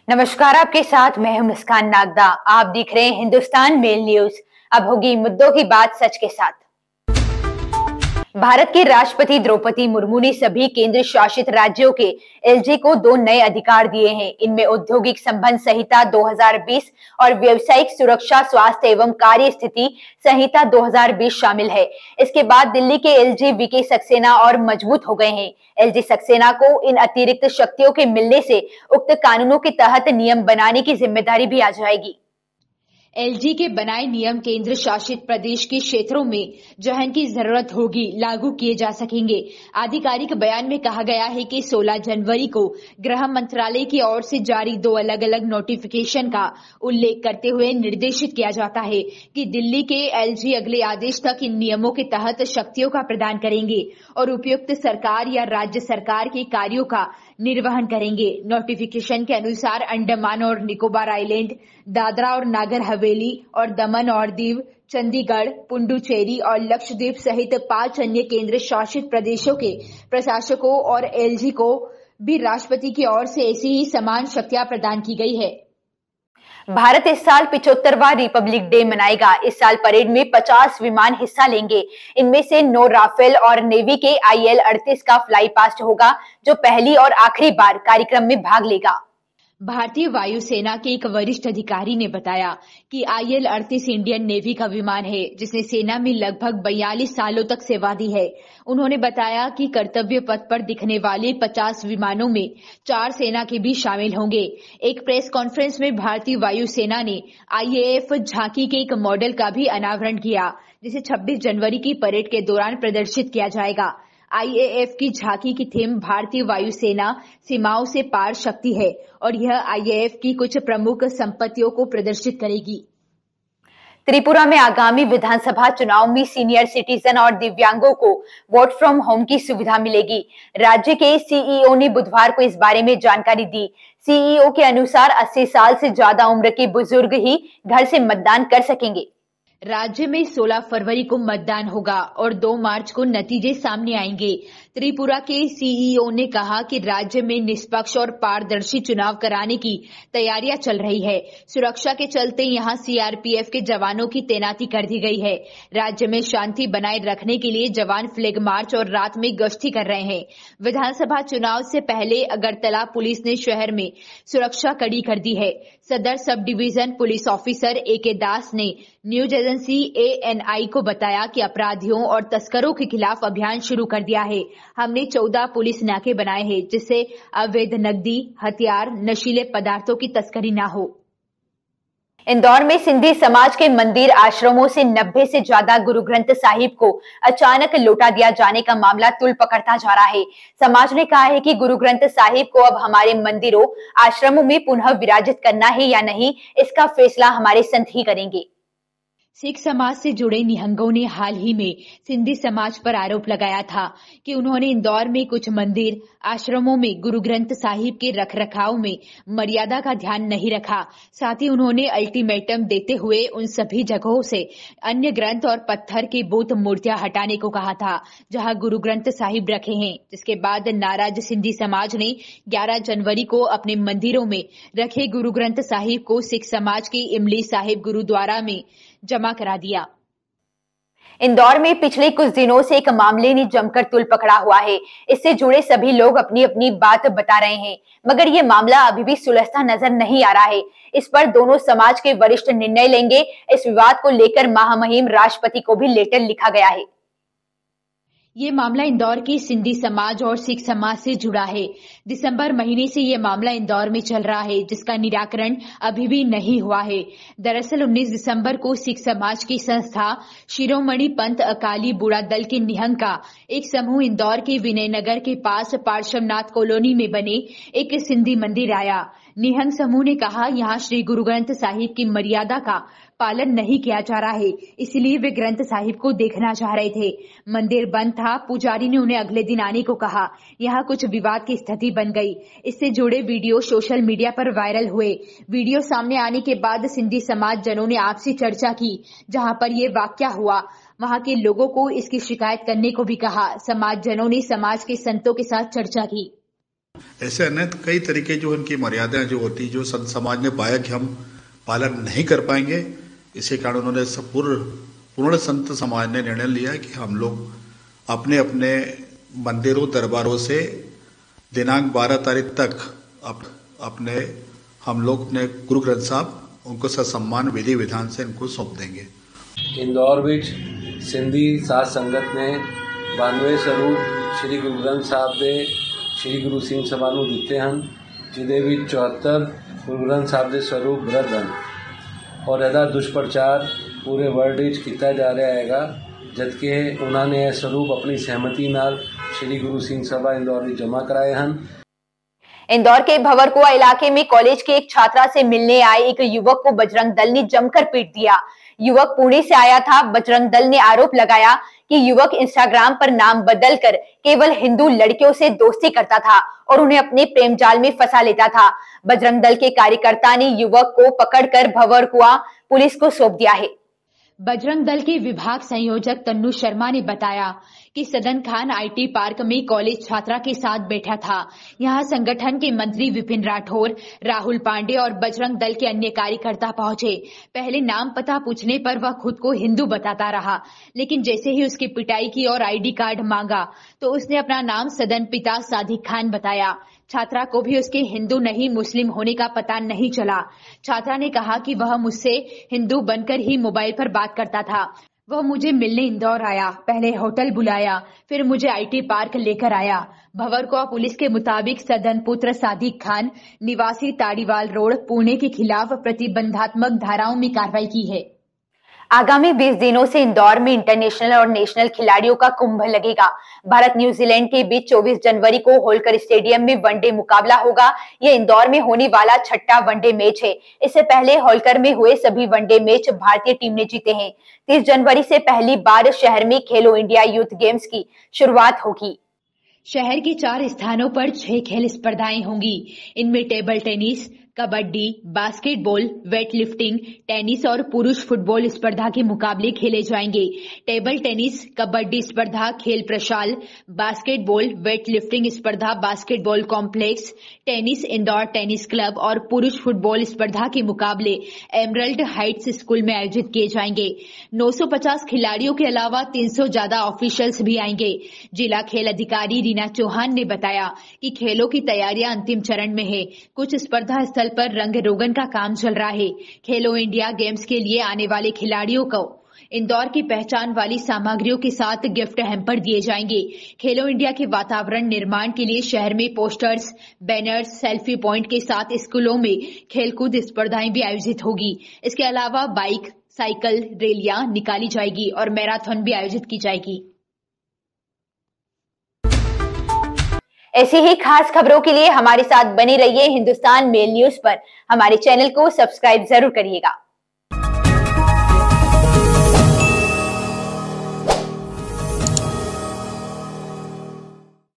नमस्कार, आपके साथ मैं हूं मुस्कान नागदा। आप देख रहे हैं हिंदुस्तान मेल न्यूज। अब होगी मुद्दों की बात सच के साथ। भारत के राष्ट्रपति द्रौपदी मुर्मू ने सभी केंद्र शासित राज्यों के एलजी को 2 नए अधिकार दिए हैं। इनमें औद्योगिक संबंध संहिता 2020 और व्यावसायिक सुरक्षा, स्वास्थ्य एवं कार्य स्थिति संहिता 2020 शामिल है। इसके बाद दिल्ली के एलजी वीके सक्सेना और मजबूत हो गए हैं। एलजी सक्सेना को इन अतिरिक्त शक्तियों के मिलने से उक्त कानूनों के तहत नियम बनाने की जिम्मेदारी भी आ जाएगी। एलजी के बनाए नियम केंद्र शासित प्रदेश के क्षेत्रों में जहां की जरूरत होगी लागू किए जा सकेंगे। आधिकारिक बयान में कहा गया है कि 16 जनवरी को गृह मंत्रालय की ओर से जारी 2 अलग अलग नोटिफिकेशन का उल्लेख करते हुए निर्देशित किया जाता है कि दिल्ली के एलजी अगले आदेश तक इन नियमों के तहत शक्तियों का प्रदान करेंगे और उपयुक्त सरकार या राज्य सरकार के कार्यों का निर्वहन करेंगे। नोटिफिकेशन के अनुसार अंडमान और निकोबार आइलैंड, दादरा और नागर हवेली और दमन और दीव, चंडीगढ़, पुडुचेरी और लक्षद्वीप सहित 5 अन्य केंद्र शासित प्रदेशों के प्रशासकों और एलजी को भी राष्ट्रपति की ओर से ऐसी ही समान शक्तियां प्रदान की गई है। भारत इस साल 75वां रिपब्लिक डे मनाएगा। इस साल परेड में 50 विमान हिस्सा लेंगे। इनमें से 9 राफेल और नेवी के IL-38 का फ्लाई पास्ट होगा, जो पहली और आखिरी बार कार्यक्रम में भाग लेगा। भारतीय वायुसेना के एक वरिष्ठ अधिकारी ने बताया कि IL-38 इंडियन नेवी का विमान है, जिसने सेना में लगभग 42 सालों तक सेवा दी है। उन्होंने बताया कि कर्तव्य पथ पर दिखने वाले 50 विमानों में 4 सेना के भी शामिल होंगे। एक प्रेस कॉन्फ्रेंस में भारतीय वायुसेना ने IAF झांकी के एक मॉडल का भी अनावरण किया, जिसे 26 जनवरी की परेड के दौरान प्रदर्शित किया जाएगा। IAF की झांकी की थीम भारतीय वायुसेना सीमाओं से पार शक्ति है और यह IAF की कुछ प्रमुख संपत्तियों को प्रदर्शित करेगी। त्रिपुरा में आगामी विधानसभा चुनाव में सीनियर सिटीजन और दिव्यांगों को वोट फ्रॉम होम की सुविधा मिलेगी। राज्य के सीईओ ने बुधवार को इस बारे में जानकारी दी। सीईओ के अनुसार 80 साल से ज्यादा उम्र के बुजुर्ग ही घर से मतदान कर सकेंगे। राज्य में 16 फरवरी को मतदान होगा और 2 मार्च को नतीजे सामने आएंगे। त्रिपुरा के सीईओ ने कहा कि राज्य में निष्पक्ष और पारदर्शी चुनाव कराने की तैयारियां चल रही है। सुरक्षा के चलते यहां सीआरपीएफ के जवानों की तैनाती कर दी गई है। राज्य में शांति बनाए रखने के लिए जवान फ्लैग मार्च और रात में गश्ती कर रहे हैं। विधानसभा चुनाव से पहले अगरतला पुलिस ने शहर में सुरक्षा कड़ी कर दी है। सदर sub division police officer AK दास ने न्यूज एजेंसी ANI को बताया कि अपराधियों और तस्करों के खिलाफ अभियान शुरू कर दिया है। हमने 14 पुलिस नाके बनाए हैं, जिससे अवैध नकदी, हथियार, नशीले पदार्थों की तस्करी ना हो। इंदौर में सिंधी समाज के मंदिर आश्रमों से 90 से ज्यादा गुरु ग्रंथ साहिब को अचानक लौटा दिया जाने का मामला तूल पकड़ता जा रहा है। समाज ने कहा है कि गुरु ग्रंथ साहिब को अब हमारे मंदिरों, आश्रमों में पुनः विराजित करना है या नहीं, इसका फैसला हमारे संत ही करेंगे। सिख समाज से जुड़े निहंगों ने हाल ही में सिंधी समाज पर आरोप लगाया था कि उन्होंने इंदौर में कुछ मंदिर, आश्रमों में गुरु ग्रंथ साहिब के रखरखाव में मर्यादा का ध्यान नहीं रखा। साथ ही उन्होंने अल्टीमेटम देते हुए उन सभी जगहों से अन्य ग्रंथ और पत्थर के बुत मूर्तियां हटाने को कहा था जहां गुरु ग्रंथ साहिब रखे हैं। जिसके बाद नाराज सिंधी समाज ने 11 जनवरी को अपने मंदिरों में रखे गुरु ग्रंथ साहिब को सिख समाज के इमली साहिब गुरुद्वारा में जमा करा दिया। इंदौर में पिछले कुछ दिनों से एक मामले ने जमकर तूल पकड़ा हुआ है। इससे जुड़े सभी लोग अपनी अपनी बात बता रहे हैं, मगर ये मामला अभी भी सुलझता नजर नहीं आ रहा है। इस पर दोनों समाज के वरिष्ठ निर्णय लेंगे। इस विवाद को लेकर महामहिम राष्ट्रपति को भी लेटर लिखा गया है। ये मामला इंदौर के सिंधी समाज और सिख समाज से जुड़ा है। दिसंबर महीने से ये मामला इंदौर में चल रहा है, जिसका निराकरण अभी भी नहीं हुआ है। दरअसल 19 दिसंबर को सिख समाज की संस्था शिरोमणि पंथ अकाली बूढ़ा दल के निहंग का एक समूह इंदौर के विनयनगर के पास पार्श्वनाथ कॉलोनी में बने एक सिंधी मंदिर आया। निहंग समूह ने कहा, यहाँ श्री गुरु ग्रंथ साहिब की मर्यादा का पालन नहीं किया जा रहा है, इसलिए वे ग्रंथ साहिब को देखना चाह रहे थे। मंदिर बंद था। पुजारी ने उन्हें अगले दिन आने को कहा। यहाँ कुछ विवाद की स्थिति बन गई। इससे जुड़े वीडियो सोशल मीडिया पर वायरल हुए। वीडियो सामने आने के बाद सिंधी समाज जनों ने आपसी चर्चा की। जहाँ पर ये वाकया हुआ, वहाँ के लोगों को इसकी शिकायत करने को भी कहा। समाज जनों ने समाज के संतों के साथ चर्चा की। ऐसे अनेक कई तरीके जो उनकी मर्यादाएं जो होती, जो संत समाज ने पाया कि हम पालन नहीं कर पाएंगे, इसी कारण उन्होंने पूर्ण संत समाज ने निर्णय लिया कि हम लोग अपने अपने मंदिरों दरबारों से दिनांक 12 तारीख तक अपने हम लोग अपने गुरु ग्रंथ साहब उनको ससम्मान विधि विधान से इनको सौंप देंगे। इंदौर विच सिंधी साध संगत ने 92 स्वरूप श्री गुरु ग्रंथ साहब के श्री गुरु सिंह सभा ਨੂੰ ਦਿੱਤੇ ਹਨ, ਜਿਹਦੇ ਵਿੱਚ 74 ਗੁਰੂ ਗ੍ਰੰਥ ਸਾਹਿਬ ਦੇ ਸਰੂਪ ਬ੍ਰਧ ਹਨ ਔਰ ਇਹਦਾ ਦੁਸ਼ਪ੍ਰਚਾਰ ਪੂਰੇ ਵਰਲਡ ਵਿੱਚ ਕੀਤਾ ਜਾ ਰਿਹਾ ਹੈਗਾ, ਜਦਕਿ ਉਹਨਾਂ ਨੇ ਇਹ ਸਰੂਪ ਆਪਣੀ ਸਹਿਮਤੀ ਨਾਲ श्री गुरु सिंह सभा इंदौर में जमा कराए हैं। इंदौर के भंवरकुआ इलाके में कॉलेज के एक छात्रा से मिलने आए एक युवक को बजरंग दल ने जमकर पीट दिया। युवक पुणे से आया था। बजरंग दल ने आरोप लगाया कि युवक इंस्टाग्राम पर नाम बदलकर केवल हिंदू लड़कियों से दोस्ती करता था और उन्हें अपने प्रेम जाल में फंसा लेता था। बजरंग दल के कार्यकर्ता ने युवक को पकड़कर भंवरकुआ पुलिस को सौंप दिया है। बजरंग दल के विभाग संयोजक तन्नू शर्मा ने बताया कि सदन खान आईटी पार्क में कॉलेज छात्रा के साथ बैठा था। यहां संगठन के मंत्री विपिन राठौर, राहुल पांडे और बजरंग दल के अन्य कार्यकर्ता पहुंचे। पहले नाम पता पूछने पर वह खुद को हिंदू बताता रहा, लेकिन जैसे ही उसकी पिटाई की और आईडी कार्ड मांगा तो उसने अपना नाम सदन पिता सादिक खान बताया। छात्रा को भी उसके हिंदू नहीं मुस्लिम होने का पता नहीं चला। छात्रा ने कहा कि वह मुझसे हिंदू बनकर ही मोबाइल पर बात करता था। वह मुझे मिलने इंदौर आया, पहले होटल बुलाया, फिर मुझे आईटी पार्क लेकर आया। भंवरकुआ पुलिस के मुताबिक सदन पुत्र सादिक खान निवासी ताड़ीवाल रोड पुणे के खिलाफ प्रतिबंधात्मक धाराओं में कार्रवाई की है। आगामी 20 दिनों से इंदौर में इंटरनेशनल और नेशनल खिलाड़ियों का कुंभ लगेगा। भारत न्यूजीलैंड के बीच 24 जनवरी को होलकर स्टेडियम में वनडे मुकाबला होगा। यह इंदौर में होने वाला 6ठा वनडे मैच है। इससे पहले होलकर में हुए सभी वनडे मैच भारतीय टीम ने जीते हैं। 30 जनवरी से पहली बार शहर में खेलो इंडिया यूथ गेम्स की शुरुआत होगी। शहर के 4 स्थानों पर 6 खेल स्पर्धाएं होंगी। इनमें table tennis, kabaddi, basketball, weight lifting, tennis और पुरुष फुटबॉल स्पर्धा के मुकाबले खेले जाएंगे। टेबल टेनिस, कबड्डी स्पर्धा खेल प्रशाल, बास्केटबॉल, वेट लिफ्टिंग स्पर्धा basketball complex, tennis Indore tennis club और पुरुष फुटबॉल स्पर्धा के मुकाबले एमरल्ड हाइट्स स्कूल में आयोजित किए जाएंगे। 950 खिलाड़ियों के अलावा 300 ज्यादा ऑफिशियल्स भी आएंगे। जिला खेल अधिकारी रीना चौहान ने बताया कि खेलों की तैयारियां अंतिम चरण में है। कुछ स्पर्धा स्थल पर रंग रोगन का काम चल रहा है। खेलो इंडिया गेम्स के लिए आने वाले खिलाड़ियों को इंदौर की पहचान वाली सामग्रियों के साथ गिफ्ट हैम्पर दिए जाएंगे। खेलो इंडिया के वातावरण निर्माण के लिए शहर में पोस्टर्स, बैनर्स, सेल्फी पॉइंट के साथ स्कूलों में खेलकूद स्पर्धाएं भी आयोजित होगी। इसके अलावा बाइक, साइकिल रैलियां निकाली जाएगी और मैराथन भी आयोजित की जाएगी। ऐसी ही खास खबरों के लिए हमारे साथ बने रहिए। हिंदुस्तान मेल न्यूज पर हमारे चैनल को सब्सक्राइब जरूर करिएगा।